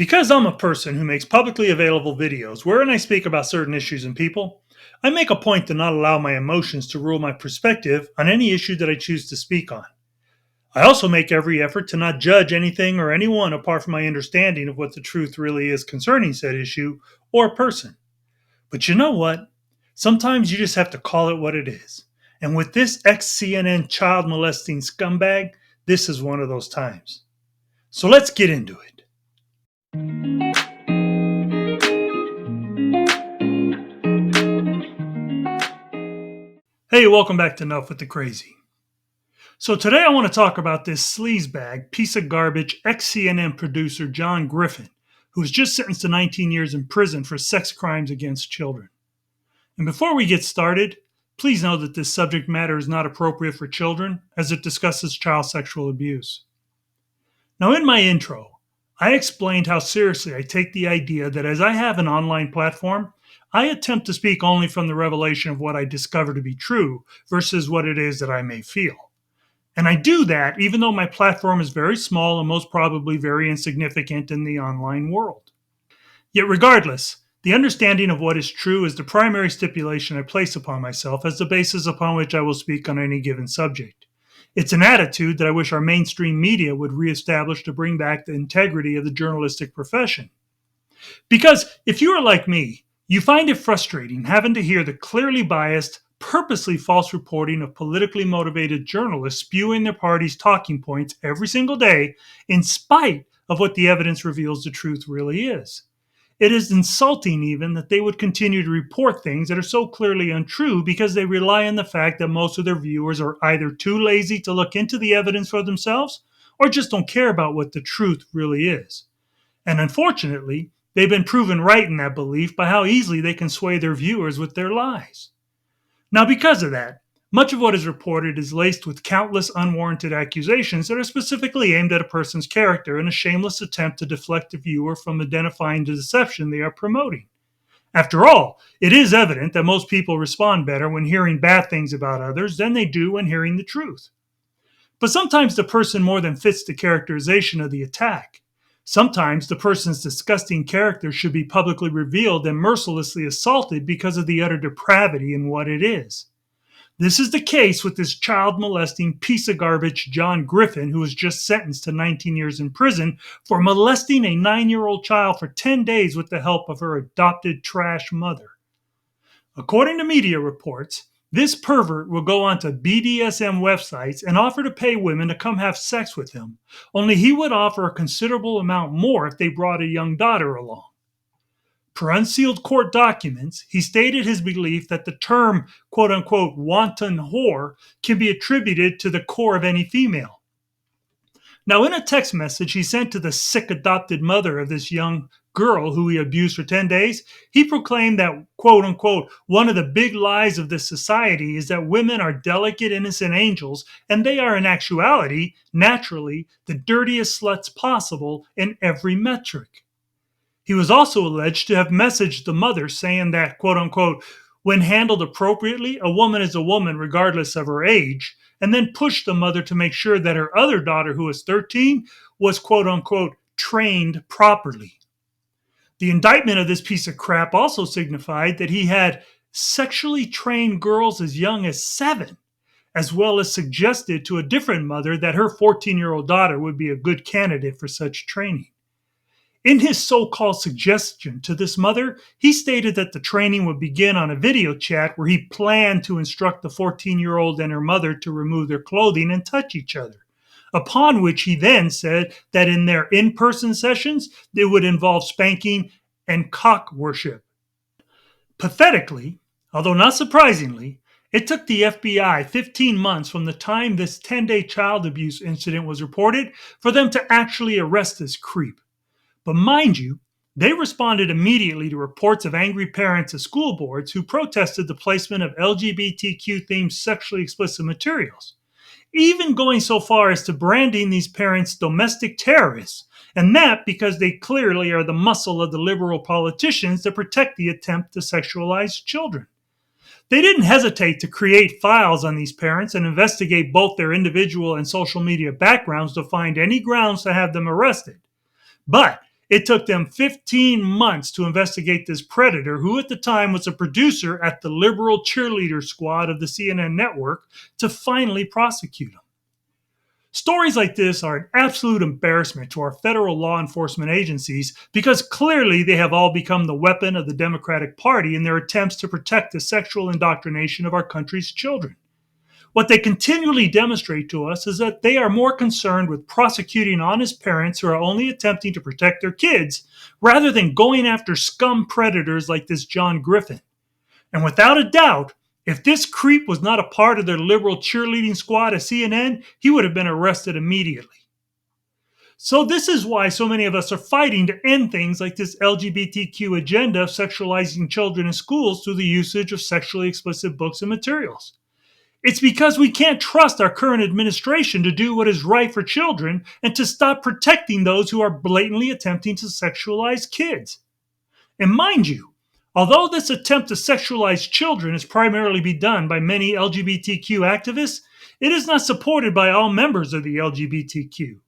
Because I'm a person who makes publicly available videos wherein I speak about certain issues and people, I make a point to not allow my emotions to rule my perspective on any issue that I choose to speak on. I also make every effort to not judge anything or anyone apart from my understanding of what the truth really is concerning said issue or person. But you know what? Sometimes you just have to call it what it is. And with this ex CNN child molesting scumbag, this is one of those times. So let's get into it. Hey, welcome back to Enough with the Crazy. So today I want to talk about this sleazebag, piece of garbage, ex-CNN producer John Griffin, who was just sentenced to 19 years in prison for sex crimes against children. And before we get started, please know that this subject matter is not appropriate for children, as it discusses child sexual abuse. Now in my intro, I explained how seriously I take the idea that as I have an online platform, I attempt to speak only from the revelation of what I discover to be true versus what it is that I may feel. And I do that even though my platform is very small and most probably very insignificant in the online world. Yet, regardless, the understanding of what is true is the primary stipulation I place upon myself as the basis upon which I will speak on any given subject. It's an attitude that I wish our mainstream media would reestablish to bring back the integrity of the journalistic profession. Because if you are like me, you find it frustrating having to hear the clearly biased, purposely false reporting of politically motivated journalists spewing their party's talking points every single day, in spite of what the evidence reveals the truth really is. It is insulting, even, that they would continue to report things that are so clearly untrue because they rely on the fact that most of their viewers are either too lazy to look into the evidence for themselves or just don't care about what the truth really is. And unfortunately, they've been proven right in that belief by how easily they can sway their viewers with their lies. Now, because of that, much of what is reported is laced with countless unwarranted accusations that are specifically aimed at a person's character in a shameless attempt to deflect the viewer from identifying the deception they are promoting. After all, it is evident that most people respond better when hearing bad things about others than they do when hearing the truth. But sometimes the person more than fits the characterization of the attack. Sometimes the person's disgusting character should be publicly revealed and mercilessly assaulted because of the utter depravity in what it is. This is the case with this child molesting piece of garbage John Griffin, who was just sentenced to 19 years in prison for molesting a 9-year-old child for 10 days with the help of her adopted trash mother. According to media reports, this pervert will go onto BDSM websites and offer to pay women to come have sex with him, only he would offer a considerable amount more if they brought a young daughter along. Per unsealed court documents, he stated his belief that the term quote unquote wanton whore can be attributed to the core of any female. Now, in a text message he sent to the sick adopted mother of this young girl who he abused for 10 days, he proclaimed that, quote unquote, one of the big lies of this society is that women are delicate, innocent angels, and they are in actuality, naturally, the dirtiest sluts possible in every metric. He was also alleged to have messaged the mother saying that, quote unquote, when handled appropriately, a woman is a woman regardless of her age, and then pushed the mother to make sure that her other daughter, who was 13, was, quote unquote, trained properly. The indictment of this piece of crap also signified that he had sexually trained girls as young as 7, as well as suggested to a different mother that her 14-year-old daughter would be a good candidate for such training. In his so-called suggestion to this mother, he stated that the training would begin on a video chat where he planned to instruct the 14-year-old and her mother to remove their clothing and touch each other, upon which he then said that in their in-person sessions, they would involve spanking and cock worship. Pathetically, although not surprisingly, it took the FBI 15 months from the time this 10-day child abuse incident was reported for them to actually arrest this creep. But mind you, they responded immediately to reports of angry parents at school boards who protested the placement of LGBTQ-themed sexually explicit materials, even going so far as to branding these parents domestic terrorists, and that because they clearly are the muscle of the liberal politicians that protect the attempt to sexualize children. They didn't hesitate to create files on these parents and investigate both their individual and social media backgrounds to find any grounds to have them arrested. But It took them 15 months to investigate this predator, who at the time was a producer at the liberal cheerleader squad of the CNN network, to finally prosecute him. Stories like this are an absolute embarrassment to our federal law enforcement agencies because clearly they have all become the weapon of the Democratic Party in their attempts to protect the sexual indoctrination of our country's children. What they continually demonstrate to us is that they are more concerned with prosecuting honest parents who are only attempting to protect their kids rather than going after scum predators like this John Griffin. And without a doubt, if this creep was not a part of their liberal cheerleading squad at CNN, he would have been arrested immediately. So this is why so many of us are fighting to end things like this LGBTQ agenda of sexualizing children in schools through the usage of sexually explicit books and materials. It's because we can't trust our current administration to do what is right for children and to stop protecting those who are blatantly attempting to sexualize kids. And mind you, although this attempt to sexualize children is primarily be done by many LGBTQ activists, it is not supported by all members of the LGBTQ.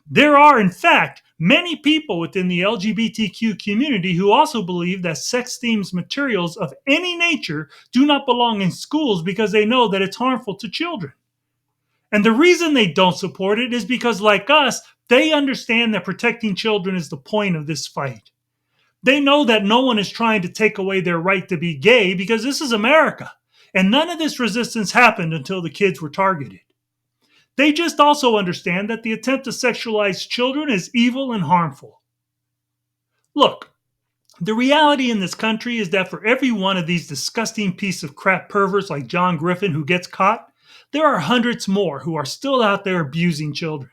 There are, in fact, many people within the LGBTQ community who also believe that sex-themed materials of any nature do not belong in schools because they know that it's harmful to children. And the reason they don't support it is because, like us, they understand that protecting children is the point of this fight. They know that no one is trying to take away their right to be gay because this is America, and none of this resistance happened until the kids were targeted. They just also understand that the attempt to sexualize children is evil and harmful. Look, the reality in this country is that for every one of these disgusting piece of crap perverts like John Griffin who gets caught, there are hundreds more who are still out there abusing children.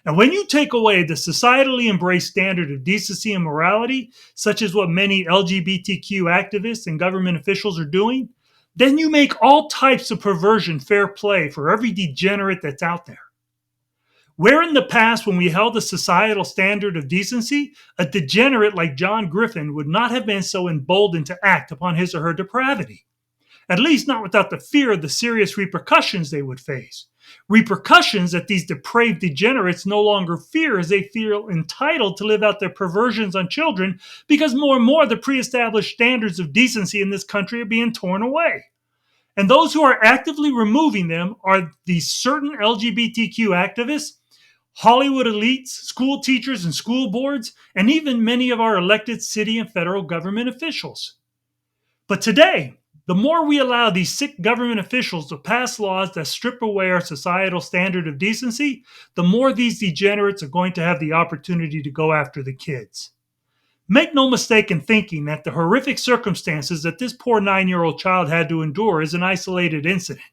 And when you take away the societally embraced standard of decency and morality, such as what many LGBTQ activists and government officials are doing, then you make all types of perversion fair play for every degenerate that's out there. Where in the past, when we held a societal standard of decency, a degenerate like John Griffin would not have been so emboldened to act upon his or her depravity. At least not without the fear of the serious repercussions they would face. Repercussions that these depraved degenerates no longer fear as they feel entitled to live out their perversions on children because more and more the pre-established standards of decency in this country are being torn away. And those who are actively removing them are these certain LGBTQ activists, Hollywood elites, school teachers and school boards, and even many of our elected city and federal government officials. But today, the more we allow these sick government officials to pass laws that strip away our societal standard of decency, the more these degenerates are going to have the opportunity to go after the kids. Make no mistake in thinking that the horrific circumstances that this poor 9-year-old child had to endure is an isolated incident.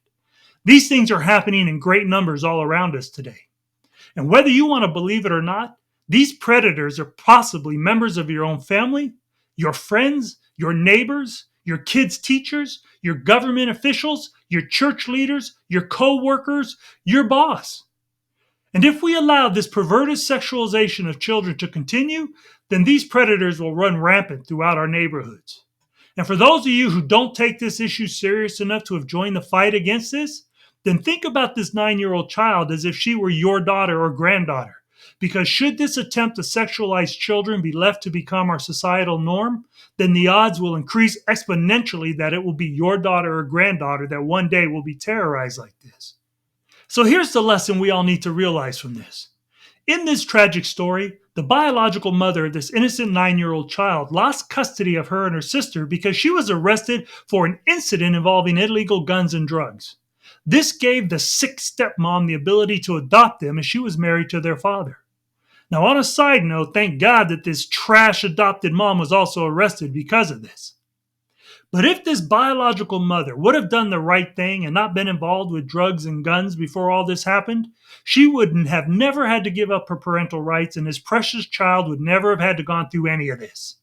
These things are happening in great numbers all around us today. And whether you want to believe it or not, these predators are possibly members of your own family, your friends, your neighbors, your kids' teachers, your government officials, your church leaders, your co-workers, your boss. And if we allow this perverted sexualization of children to continue, then these predators will run rampant throughout our neighborhoods. And for those of you who don't take this issue serious enough to have joined the fight against this, then think about this 9-year-old child as if she were your daughter or granddaughter. Because should this attempt to sexualize children be left to become our societal norm, then the odds will increase exponentially that it will be your daughter or granddaughter that one day will be terrorized like this. So here's the lesson we all need to realize from this. In this tragic story, the biological mother of this innocent 9-year-old child lost custody of her and her sister because she was arrested for an incident involving illegal guns and drugs. This gave the sick stepmom the ability to adopt them as she was married to their father. Now, on a side note, thank God that this trash adopted mom was also arrested because of this. But if this biological mother would have done the right thing and not been involved with drugs and guns before all this happened, she wouldn't have never had to give up her parental rights, and this precious child would never have had to gone through any of this.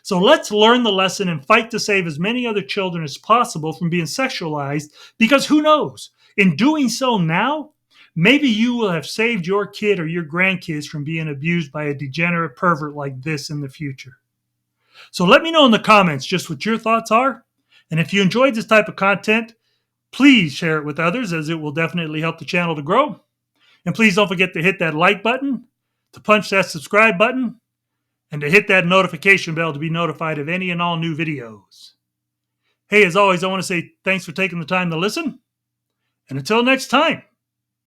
So let's learn the lesson and fight to save as many other children as possible from being sexualized, because who knows, in doing so now, maybe you will have saved your kid or your grandkids from being abused by a degenerate pervert like this in the future. So let me know in the comments just what your thoughts are. And if you enjoyed this type of content, please share it with others, as it will definitely help the channel to grow. And please don't forget to hit that like button, to punch that subscribe button, and to hit that notification bell to be notified of any and all new videos. Hey, as always, I want to say thanks for taking the time to listen, and until next time.